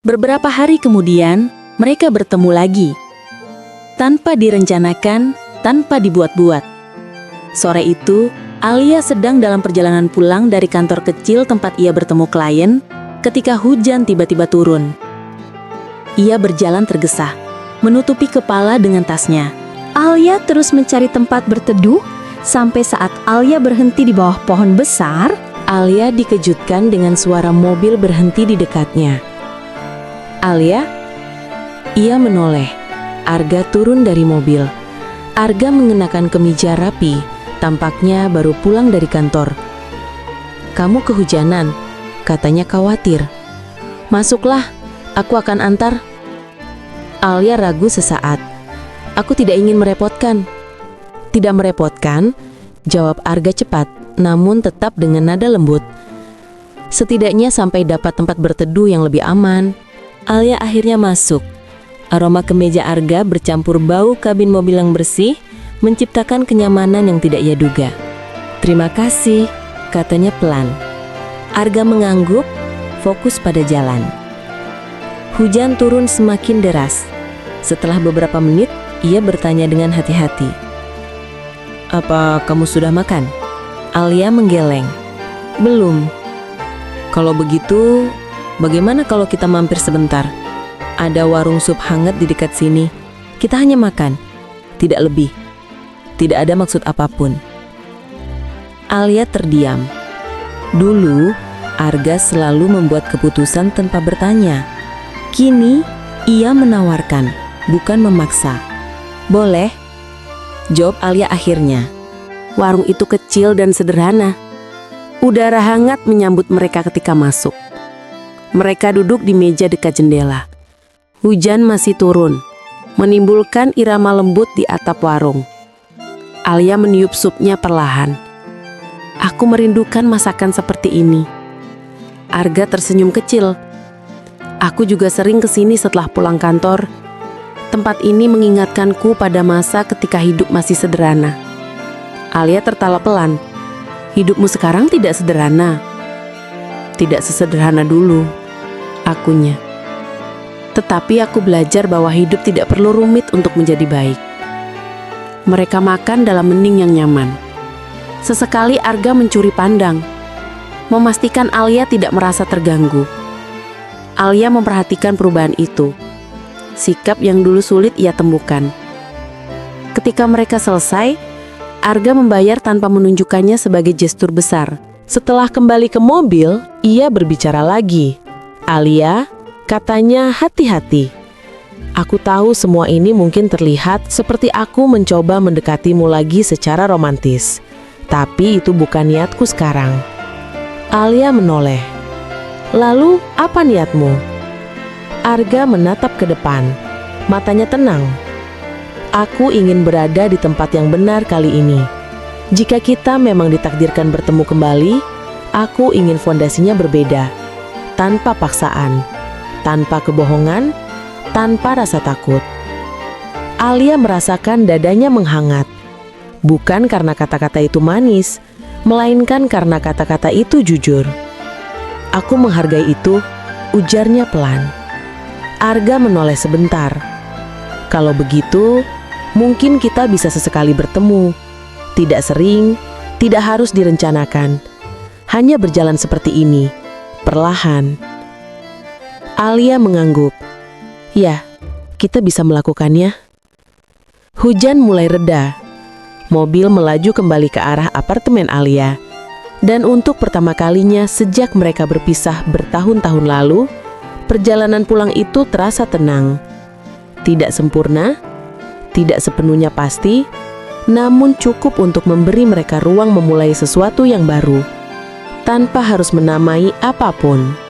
Beberapa hari kemudian, mereka bertemu lagi. Tanpa direncanakan, tanpa dibuat-buat. Sore itu, Alia sedang dalam perjalanan pulang dari kantor kecil tempat ia bertemu klien, ketika hujan tiba-tiba turun. Ia berjalan tergesa, menutupi kepala dengan tasnya. Alia terus mencari tempat berteduh, sampai saat Alia berhenti di bawah pohon besar, Alia dikejutkan dengan suara mobil berhenti di dekatnya. Alia? Ia menoleh. Arga turun dari mobil. Arga mengenakan kemeja rapi, tampaknya baru pulang dari kantor. "Kamu kehujanan," katanya khawatir. "Masuklah, aku akan antar." Alia ragu sesaat. "Aku tidak ingin merepotkan." "Tidak merepotkan," jawab Arga cepat, namun tetap dengan nada lembut. "Setidaknya sampai dapat tempat berteduh yang lebih aman." Alia akhirnya masuk. Aroma kemeja Arga bercampur bau kabin mobil yang bersih, menciptakan kenyamanan yang tidak ia duga. "Terima kasih," katanya pelan. Arga mengangguk, fokus pada jalan. Hujan turun semakin deras. Setelah beberapa menit, ia bertanya dengan hati-hati. "Apa kamu sudah makan?" Alia menggeleng. "Belum." "Kalau begitu, bagaimana kalau kita mampir sebentar? Ada warung sup hangat di dekat sini. Kita hanya makan, tidak lebih. Tidak ada maksud apapun." Alia terdiam. Dulu, Arga selalu membuat keputusan tanpa bertanya. Kini, ia menawarkan, bukan memaksa. "Boleh?" jawab Alia akhirnya. Warung itu kecil dan sederhana. Udara hangat menyambut mereka ketika masuk. Mereka duduk di meja dekat jendela. Hujan masih turun, menimbulkan irama lembut di atap warung. Alia meniup supnya perlahan. "Aku merindukan masakan seperti ini." Arga tersenyum kecil. "Aku juga sering kesini setelah pulang kantor. Tempat ini mengingatkanku pada masa ketika hidup masih sederhana." Alia tertawa pelan. "Hidupmu sekarang tidak sederhana." "Tidak sesederhana dulu, akunya. Tetapi aku belajar bahwa hidup tidak perlu rumit untuk menjadi baik." Mereka makan dalam hening yang nyaman. Sesekali Arga mencuri pandang, memastikan Alia tidak merasa terganggu. Alia memperhatikan perubahan itu, sikap yang dulu sulit ia temukan. Ketika mereka selesai, Arga membayar tanpa menunjukkannya sebagai gestur besar. Setelah kembali ke mobil, ia berbicara lagi. "Alia," katanya hati-hati, "aku tahu semua ini mungkin terlihat seperti aku mencoba mendekatimu lagi secara romantis. Tapi itu bukan niatku sekarang." Alia menoleh. "Lalu apa niatmu?" Arga menatap ke depan. Matanya tenang. "Aku ingin berada di tempat yang benar kali ini. Jika kita memang ditakdirkan bertemu kembali, aku ingin fondasinya berbeda. Tanpa paksaan, tanpa kebohongan, tanpa rasa takut." Alia merasakan dadanya menghangat. Bukan karena kata-kata itu manis, melainkan karena kata-kata itu jujur. "Aku menghargai itu," ujarnya pelan. Arga menoleh sebentar. "Kalau begitu, mungkin kita bisa sesekali bertemu. Tidak sering, tidak harus direncanakan. Hanya berjalan seperti ini, perlahan." Alia mengangguk. "Ya, kita bisa melakukannya." Hujan mulai reda. Mobil melaju kembali ke arah apartemen Alia. Dan untuk pertama kalinya sejak mereka berpisah bertahun-tahun lalu, perjalanan pulang itu terasa tenang. Tidak sempurna, tidak sepenuhnya pasti, namun cukup untuk memberi mereka ruang memulai sesuatu yang baru, tanpa harus menamai apapun.